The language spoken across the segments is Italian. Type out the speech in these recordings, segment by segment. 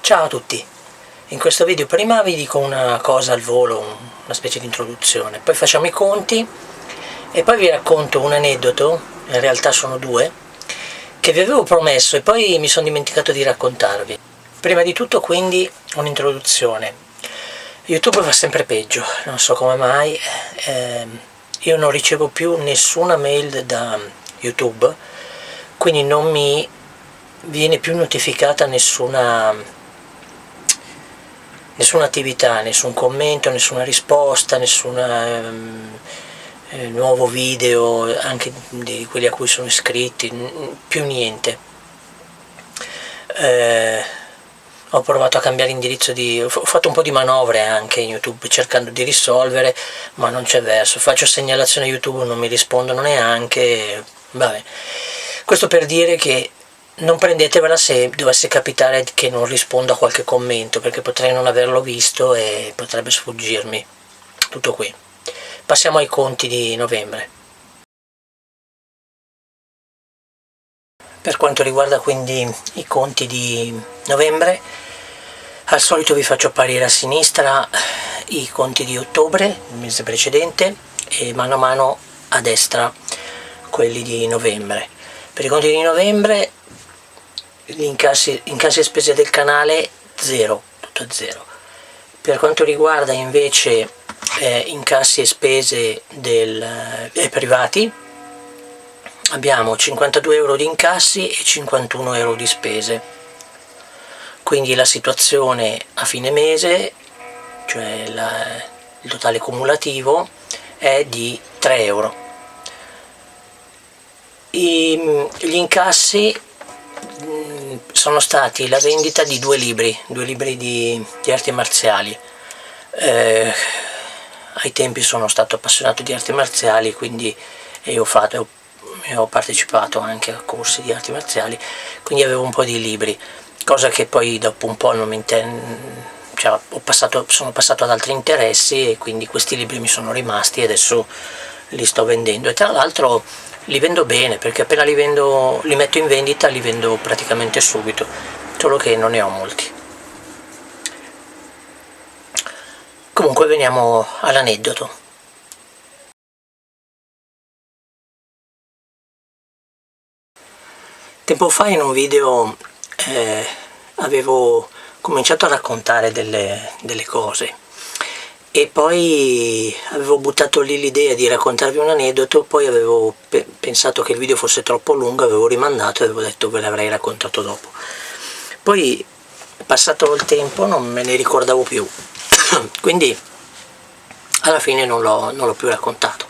Ciao a tutti, in questo video prima vi dico una cosa al volo, una specie di introduzione, poi facciamo i conti e poi vi racconto un aneddoto, in realtà sono due, che vi avevo promesso e poi mi sono dimenticato di raccontarvi. Prima di tutto quindi un'introduzione. YouTube va sempre peggio, non so come mai, io non ricevo più nessuna mail da YouTube, quindi non mi viene più notificata nessuna attività, nessun commento, nessuna risposta, nessun nuovo video, anche di quelli a cui sono iscritti, più niente. Ho provato a cambiare indirizzo ho fatto un po' di manovre anche in YouTube cercando di risolvere, ma non c'è verso. Faccio segnalazione a YouTube, non mi rispondono neanche, vabbè. Questo per dire che non prendetevela se dovesse capitare che non rispondo a qualche commento, perché potrei non averlo visto e potrebbe sfuggirmi. Tutto qui. Passiamo ai conti di novembre. Per quanto riguarda quindi i conti di novembre, al solito vi faccio apparire a sinistra i conti di ottobre, il mese precedente, e mano a mano a destra quelli di novembre. Per i conti di novembre gli incassi e spese del canale 0, tutto a 0. Per quanto riguarda invece incassi e spese privati, abbiamo 52 euro di incassi e 51 euro di spese. Quindi la situazione a fine mese, cioè il totale cumulativo, è di 3 euro. Gli incassi sono stati la vendita di due libri di arti marziali. Ai tempi sono stato appassionato di arti marziali, quindi ho partecipato anche a corsi di arti marziali, quindi avevo un po' di libri, cosa che poi dopo un po' non mi sono passato ad altri interessi e quindi questi libri mi sono rimasti e adesso li sto vendendo, e tra l'altro li vendo bene, perché appena li metto in vendita li vendo praticamente subito, solo che non ne ho molti. Comunque veniamo all'aneddoto. Tempo fa in un video avevo cominciato a raccontare delle cose e poi avevo buttato lì l'idea di raccontarvi un aneddoto, poi avevo pensato che il video fosse troppo lungo, avevo rimandato e avevo detto ve l'avrei raccontato dopo. Poi passato il tempo non me ne ricordavo più, quindi alla fine non l'ho più raccontato.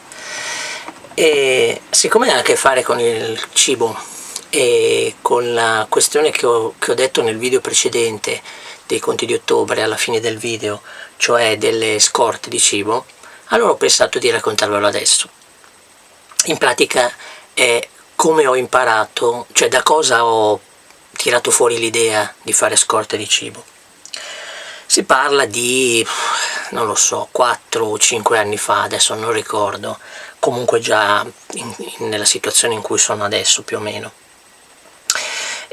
E siccome ha a che fare con il cibo e con la questione che ho detto nel video precedente dei conti di ottobre alla fine del video, cioè delle scorte di cibo, allora ho pensato di raccontarvelo adesso. In pratica è come ho imparato, cioè da cosa ho tirato fuori l'idea di fare scorte di cibo. Si parla di, non lo so, 4 o 5 anni fa, adesso non ricordo, comunque già nella situazione in cui sono adesso più o meno.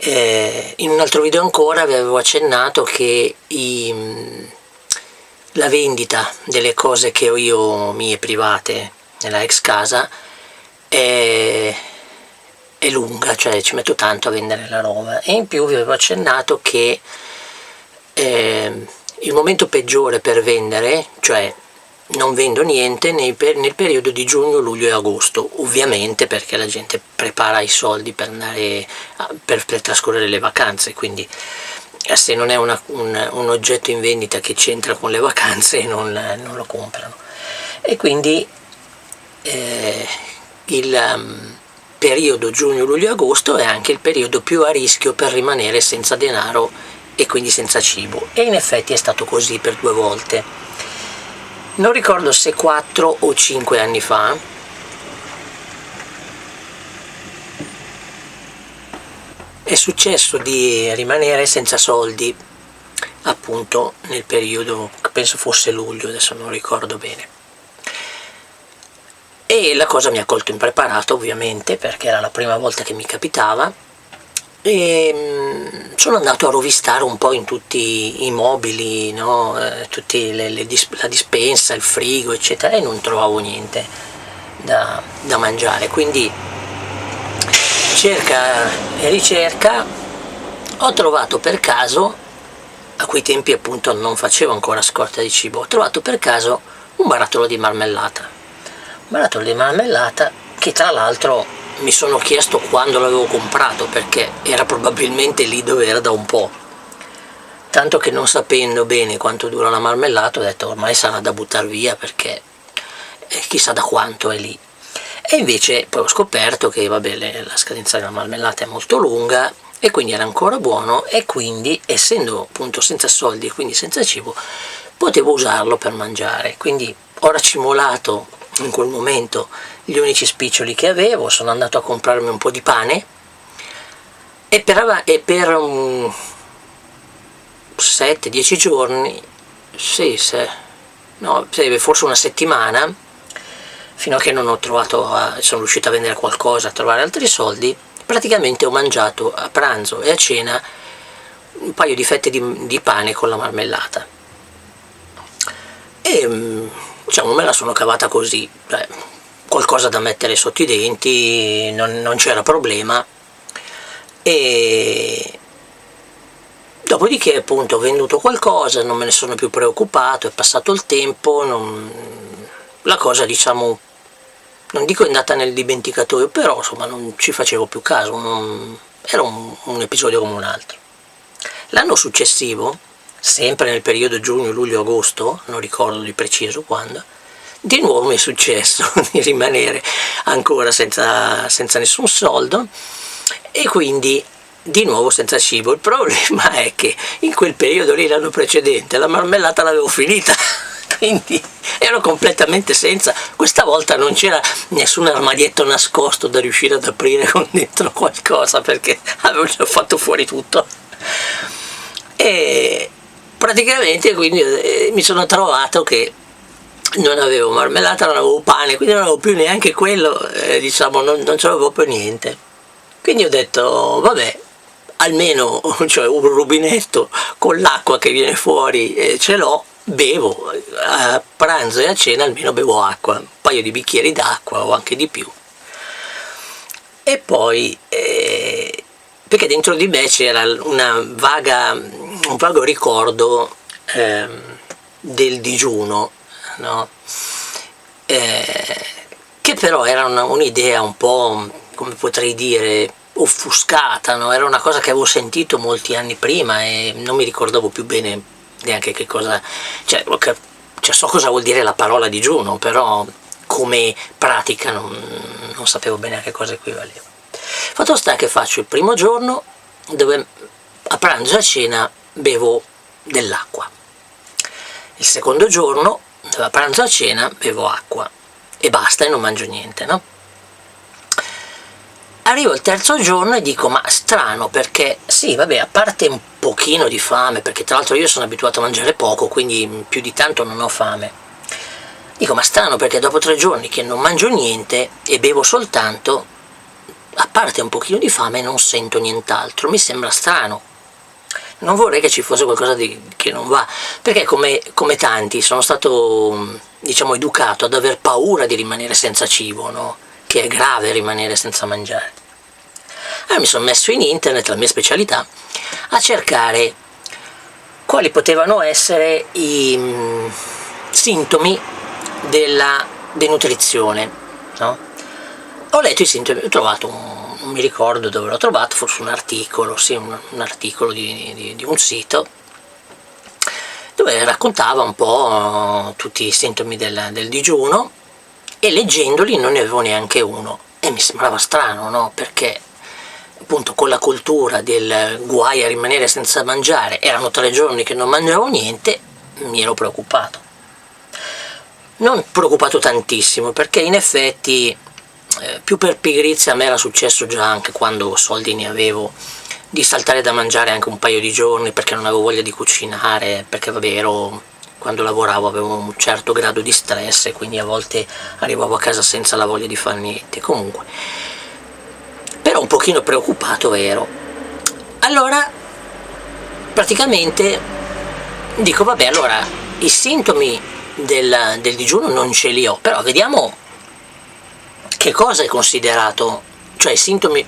In un altro video ancora vi avevo accennato che la vendita delle cose che ho io mie private nella ex casa è lunga, cioè ci metto tanto a vendere la roba, e in più vi avevo accennato che il momento peggiore per vendere, cioè non vendo niente nel periodo di giugno, luglio e agosto, ovviamente perché la gente prepara i soldi per andare per trascorrere le vacanze, quindi se non è un oggetto in vendita che c'entra con le vacanze non lo comprano, e quindi il periodo giugno, luglio e agosto è anche il periodo più a rischio per rimanere senza denaro e quindi senza cibo, e in effetti è stato così per 2 volte. Non ricordo se 4 o 5 anni fa è successo di rimanere senza soldi, appunto nel periodo, penso fosse luglio, adesso non ricordo bene. E la cosa mi ha colto impreparato, ovviamente, perché era la prima volta che mi capitava, e sono andato a rovistare un po' in tutti i mobili, no? Tutti la dispensa, il frigo, eccetera, e non trovavo niente da mangiare. Quindi cerca e ricerca, ho trovato per caso, a quei tempi appunto non facevo ancora scorta di cibo, ho trovato per caso un barattolo di marmellata. Un barattolo di marmellata che tra l'altro mi sono chiesto quando l'avevo comprato, perché era probabilmente lì dove era da un po'. Tanto che, non sapendo bene quanto dura la marmellata, ho detto ormai sarà da buttar via, perché chissà da quanto è lì. E invece poi ho scoperto che vabbè, la scadenza della marmellata è molto lunga, e quindi era ancora buono, e quindi, essendo appunto senza soldi e quindi senza cibo, potevo usarlo per mangiare. Quindi ho racimolato in quel momento gli unici spiccioli che avevo, sono andato a comprarmi un po' di pane, e per 7-10 giorni, forse una settimana, fino a che non ho trovato, sono riuscito a vendere qualcosa, a trovare altri soldi, praticamente ho mangiato a pranzo e a cena un paio di fette di pane con la marmellata. E diciamo me la sono cavata così, qualcosa da mettere sotto i denti, non c'era problema. E dopodiché appunto ho venduto qualcosa, non me ne sono più preoccupato, è passato il tempo, la cosa, diciamo, non dico è andata nel dimenticatoio, però insomma non ci facevo più caso, era un episodio come un altro. L'anno successivo, sempre nel periodo giugno, luglio, agosto, non ricordo di preciso quando, di nuovo mi è successo di rimanere ancora senza nessun soldo, e quindi di nuovo senza cibo. Il problema è che in quel periodo lì, l'anno precedente, la marmellata l'avevo finita, quindi ero completamente senza. Questa volta non c'era nessun armadietto nascosto da riuscire ad aprire con dentro qualcosa, perché avevo già fatto fuori tutto. E praticamente quindi mi sono trovato che non avevo marmellata, non avevo pane, quindi non avevo più neanche quello, diciamo, non c'avevo proprio niente. Quindi ho detto vabbè, almeno cioè, un rubinetto con l'acqua che viene fuori ce l'ho, bevo a pranzo e a cena, almeno bevo acqua, un paio di bicchieri d'acqua o anche di più. E poi perché dentro di me c'era un vago ricordo del digiuno, no? Che però era un'idea un po', come potrei dire, offuscata, no? Era una cosa che avevo sentito molti anni prima e non mi ricordavo più bene neanche che cosa, cioè so cosa vuol dire la parola digiuno, però come pratica non sapevo bene a che cosa equivaleva. Fatto sta che faccio il primo giorno dove a pranzo e a cena bevo dell'acqua, il secondo giorno dove a pranzo e a cena bevo acqua e basta, e non mangio niente, no? Arrivo il terzo giorno e dico ma strano, perché sì vabbè, a parte un pochino di fame, perché tra l'altro io sono abituato a mangiare poco, quindi più di tanto non ho fame, dico ma strano perché dopo 3 giorni che non mangio niente e bevo soltanto, a parte un pochino di fame non sento nient'altro, mi sembra strano. Non vorrei che ci fosse qualcosa che non va, perché come tanti sono stato, diciamo, educato ad aver paura di rimanere senza cibo, no? Che è grave rimanere senza mangiare. Allora mi sono messo in internet, la mia specialità, a cercare quali potevano essere i sintomi della denutrizione, no? Ho letto i sintomi, ho trovato non mi ricordo dove l'ho trovato, forse un articolo, sì, un articolo di un sito, dove raccontava un po' tutti i sintomi del digiuno, e leggendoli non ne avevo neanche uno, e mi sembrava strano, no? Perché appunto con la cultura del guai a rimanere senza mangiare, erano 3 giorni che non mangiavo niente, mi ero preoccupato. Non preoccupato tantissimo, perché in effetti più per pigrizia a me era successo già anche quando soldi ne avevo, di saltare da mangiare anche un paio di giorni perché non avevo voglia di cucinare, perché vabbè quando lavoravo avevo un certo grado di stress e quindi a volte arrivavo a casa senza la voglia di fare niente. Comunque, però un pochino preoccupato ero. Allora praticamente dico vabbè, allora i sintomi del digiuno non ce li ho, però vediamo che cosa è considerato, cioè i sintomi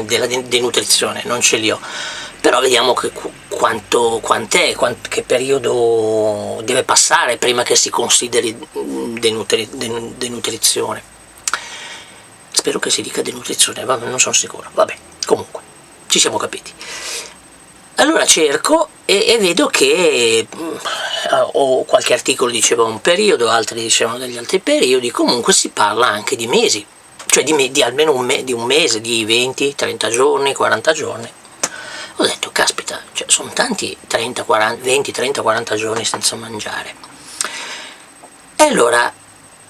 della denutrizione non ce li ho, però vediamo che periodo deve passare prima che si consideri denutrizione. Spero che si dica denutrizione, vabbè, non sono sicuro, vabbè, comunque ci siamo capiti. Allora cerco e vedo che o qualche articolo diceva un periodo, altri dicevano degli altri periodi, comunque si parla anche di mesi, cioè di almeno di un mese, di 20, 30 giorni, 40 giorni. Ho detto, caspita, cioè, sono tanti 30, 40, 20, 30, 40 giorni senza mangiare. E allora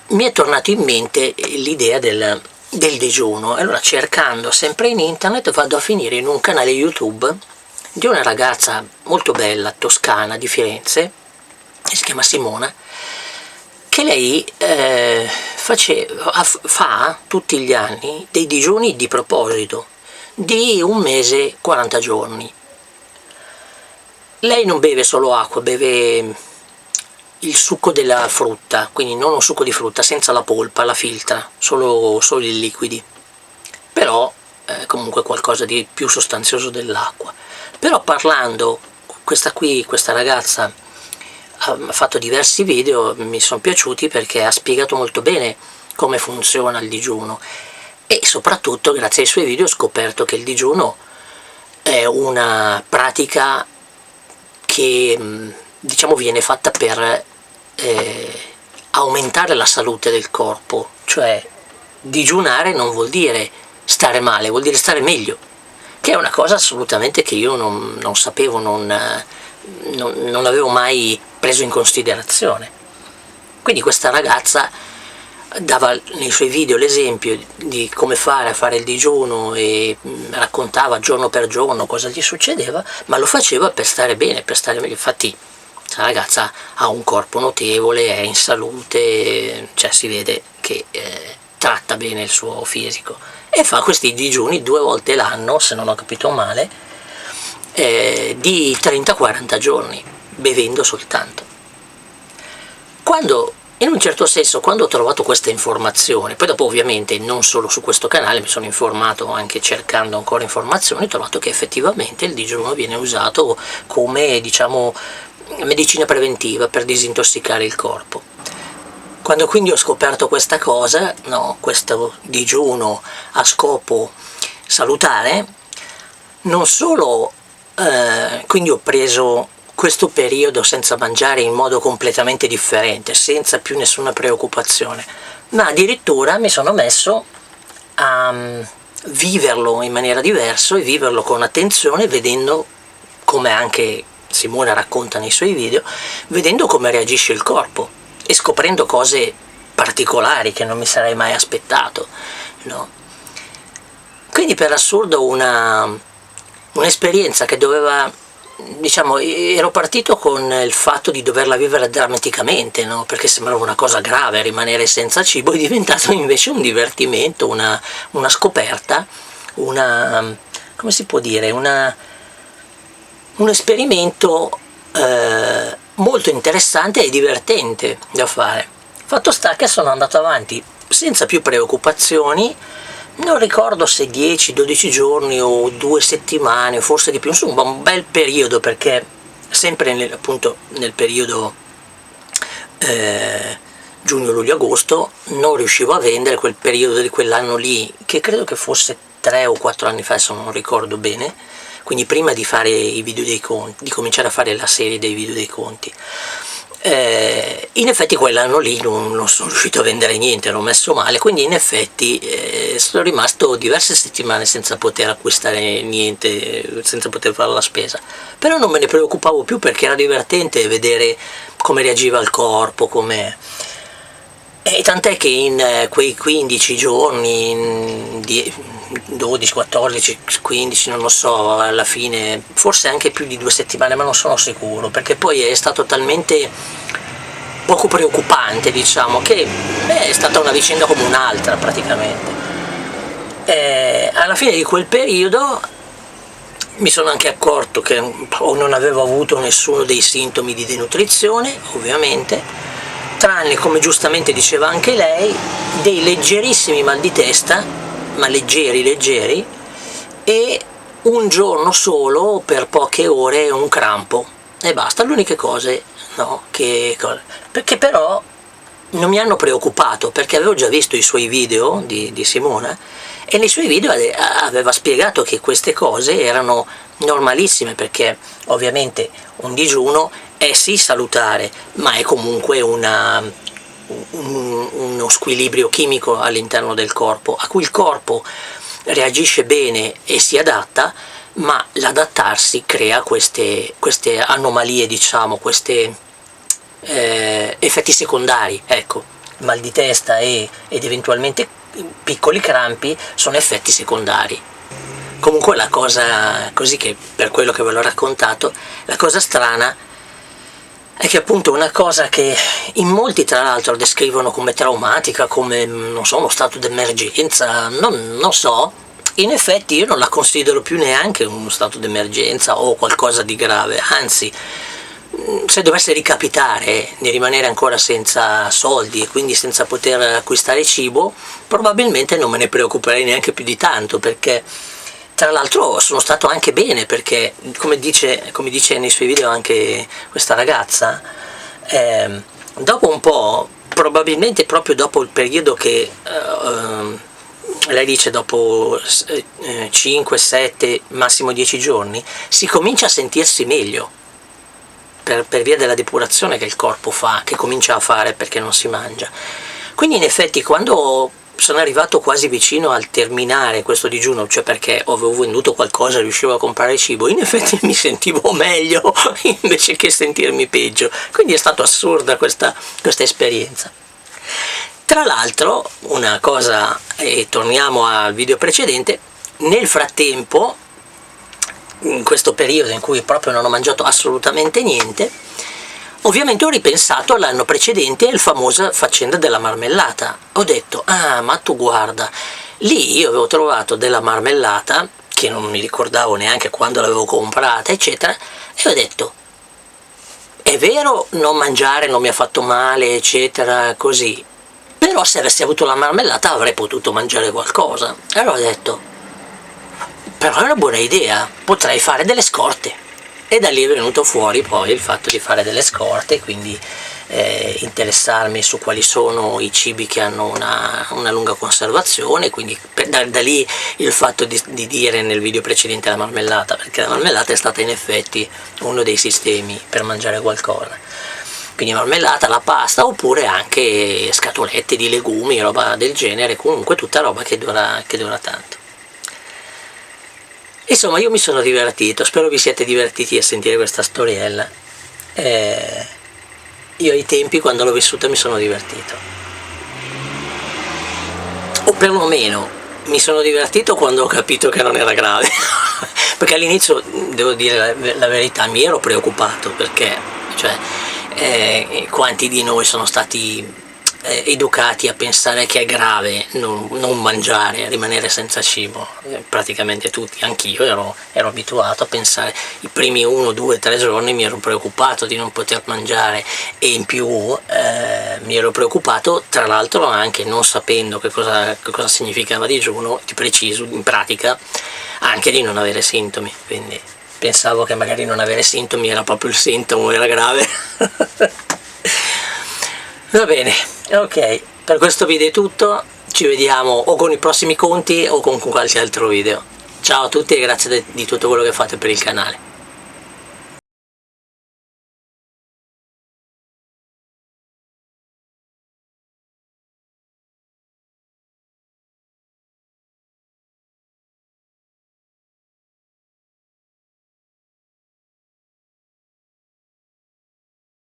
mi è tornato in mente l'idea del digiuno. Allora cercando sempre in internet vado a finire in un canale YouTube di una ragazza molto bella, toscana, di Firenze, che si chiama Simona, che lei fa tutti gli anni dei digiuni di proposito, di un mese, 40 giorni. Lei non beve solo acqua, beve il succo della frutta, quindi non un succo di frutta, senza la polpa, la filtra, solo i liquidi, però comunque qualcosa di più sostanzioso dell'acqua. Però parlando, questa ragazza ha fatto diversi video, mi sono piaciuti perché ha spiegato molto bene come funziona il digiuno e soprattutto grazie ai suoi video ho scoperto che il digiuno è una pratica che diciamo viene fatta per aumentare la salute del corpo, cioè digiunare non vuol dire stare male, vuol dire stare meglio, che è una cosa assolutamente che io non sapevo, non avevo mai preso in considerazione. Quindi questa ragazza dava nei suoi video l'esempio di come fare a fare il digiuno e raccontava giorno per giorno cosa gli succedeva, ma lo faceva per stare bene, per stare meglio. Infatti questa ragazza ha un corpo notevole, è in salute, cioè si vede che tratta bene il suo fisico e fa questi digiuni 2 volte l'anno, se non ho capito male, di 30-40 giorni, bevendo soltanto. In un certo senso, quando ho trovato questa informazione, poi dopo ovviamente non solo su questo canale, mi sono informato anche cercando ancora informazioni, ho trovato che effettivamente il digiuno viene usato come, diciamo, medicina preventiva per disintossicare il corpo. Quando quindi ho scoperto questa cosa, no, questo digiuno a scopo salutare, non solo quindi ho preso questo periodo senza mangiare in modo completamente differente, senza più nessuna preoccupazione, ma addirittura mi sono messo a viverlo in maniera diversa e viverlo con attenzione, vedendo come anche Simona racconta nei suoi video, vedendo come reagisce il corpo e scoprendo cose particolari che non mi sarei mai aspettato, no? Quindi per assurdo un'esperienza che doveva, diciamo, ero partito con il fatto di doverla vivere drammaticamente, no? Perché sembrava una cosa grave rimanere senza cibo, è diventato invece un divertimento, una scoperta, come si può dire, un esperimento molto interessante e divertente da fare. Fatto sta che sono andato avanti senza più preoccupazioni, non ricordo se 10-12 giorni o 2 settimane, forse di più, insomma un bel periodo, perché sempre appunto nel periodo giugno, luglio, agosto non riuscivo a vendere quel periodo di quell'anno lì, che credo che fosse 3 o 4 anni fa, adesso non ricordo bene, quindi prima di fare i video dei conti, di cominciare a fare la serie dei video dei conti. In effetti quell'anno lì non sono riuscito a vendere niente, ero messo male, quindi in effetti sono rimasto diverse settimane senza poter acquistare niente, senza poter fare la spesa, però non me ne preoccupavo più perché era divertente vedere come reagiva il corpo, e tant'è che in quei 15 giorni, 12, 14, 15, non lo so, alla fine, forse anche più di 2 settimane, ma non sono sicuro, perché poi è stato talmente poco preoccupante, diciamo, che è stata una vicenda come un'altra praticamente. Alla fine di quel periodo Mi sono anche accorto che non avevo avuto nessuno dei sintomi di denutrizione, ovviamente, tranne, come giustamente diceva anche lei, dei leggerissimi mal di testa, ma leggeri, e un giorno solo per poche ore un crampo, e basta, le uniche cose, no, perché però non mi hanno preoccupato, perché avevo già visto i suoi video di Simona, e nei suoi video aveva spiegato che queste cose erano normalissime, perché ovviamente un digiuno è sì salutare, ma è comunque uno squilibrio chimico all'interno del corpo, a cui il corpo reagisce bene e si adatta, ma l'adattarsi crea queste anomalie, diciamo, questi effetti secondari, ecco, mal di testa ed eventualmente piccoli crampi sono effetti secondari. Comunque la cosa, così, che per quello che ve l'ho raccontato, la cosa strana è che appunto una cosa che in molti tra l'altro descrivono come traumatica, come, non so, uno stato d'emergenza, non so, in effetti io non la considero più neanche uno stato d'emergenza o qualcosa di grave, anzi, se dovesse ricapitare di rimanere ancora senza soldi e quindi senza poter acquistare cibo, probabilmente non me ne preoccuperei neanche più di tanto, perché tra l'altro sono stato anche bene, perché come dice nei suoi video anche questa ragazza, dopo un po', probabilmente proprio dopo il periodo che lei dice dopo 5, 7, massimo 10 giorni, si comincia a sentirsi meglio, per via della depurazione che il corpo fa, che comincia a fare perché non si mangia. Quindi in effetti quando sono arrivato quasi vicino al terminare questo digiuno, cioè perché avevo venduto qualcosa e riuscivo a comprare cibo, in effetti mi sentivo meglio invece che sentirmi peggio, quindi è stata assurda questa esperienza. Tra l'altro, una cosa, e torniamo al video precedente, nel frattempo, in questo periodo in cui proprio non ho mangiato assolutamente niente, ovviamente ho ripensato all'anno precedente, alla famosa faccenda della marmellata. Ho detto, ah, ma tu guarda, lì io avevo trovato della marmellata, che non mi ricordavo neanche quando l'avevo comprata, eccetera, e ho detto, è vero, non mangiare non mi ha fatto male, eccetera, così, però se avessi avuto la marmellata avrei potuto mangiare qualcosa. Allora ho detto, però è una buona idea, potrei fare delle scorte, e da lì è venuto fuori poi il fatto di fare delle scorte, quindi interessarmi su quali sono i cibi che hanno una lunga conservazione, quindi da lì il fatto di dire nel video precedente la marmellata, perché la marmellata è stata in effetti uno dei sistemi per mangiare qualcosa, quindi marmellata, la pasta, oppure anche scatolette di legumi, roba del genere, comunque tutta roba che dura tanto. Insomma, io mi sono divertito, spero vi siete divertiti a sentire questa storiella. Io ai tempi, quando l'ho vissuta, mi sono divertito. O perlomeno mi sono divertito quando ho capito che non era grave. Perché all'inizio, devo dire la verità, mi ero preoccupato, perché quanti di noi sono stati educati a pensare che è grave non mangiare, rimanere senza cibo, praticamente tutti, anch'io ero abituato a pensare, i primi 1, 2, 3 giorni mi ero preoccupato di non poter mangiare, e in più mi ero preoccupato, tra l'altro, anche non sapendo che cosa significava digiuno, di preciso, in pratica, anche di non avere sintomi, quindi pensavo che magari non avere sintomi era proprio il sintomo, era grave. Va bene, ok, per questo video è tutto, ci vediamo o con i prossimi conti o con qualche altro video. Ciao a tutti e grazie di tutto quello che fate per il canale.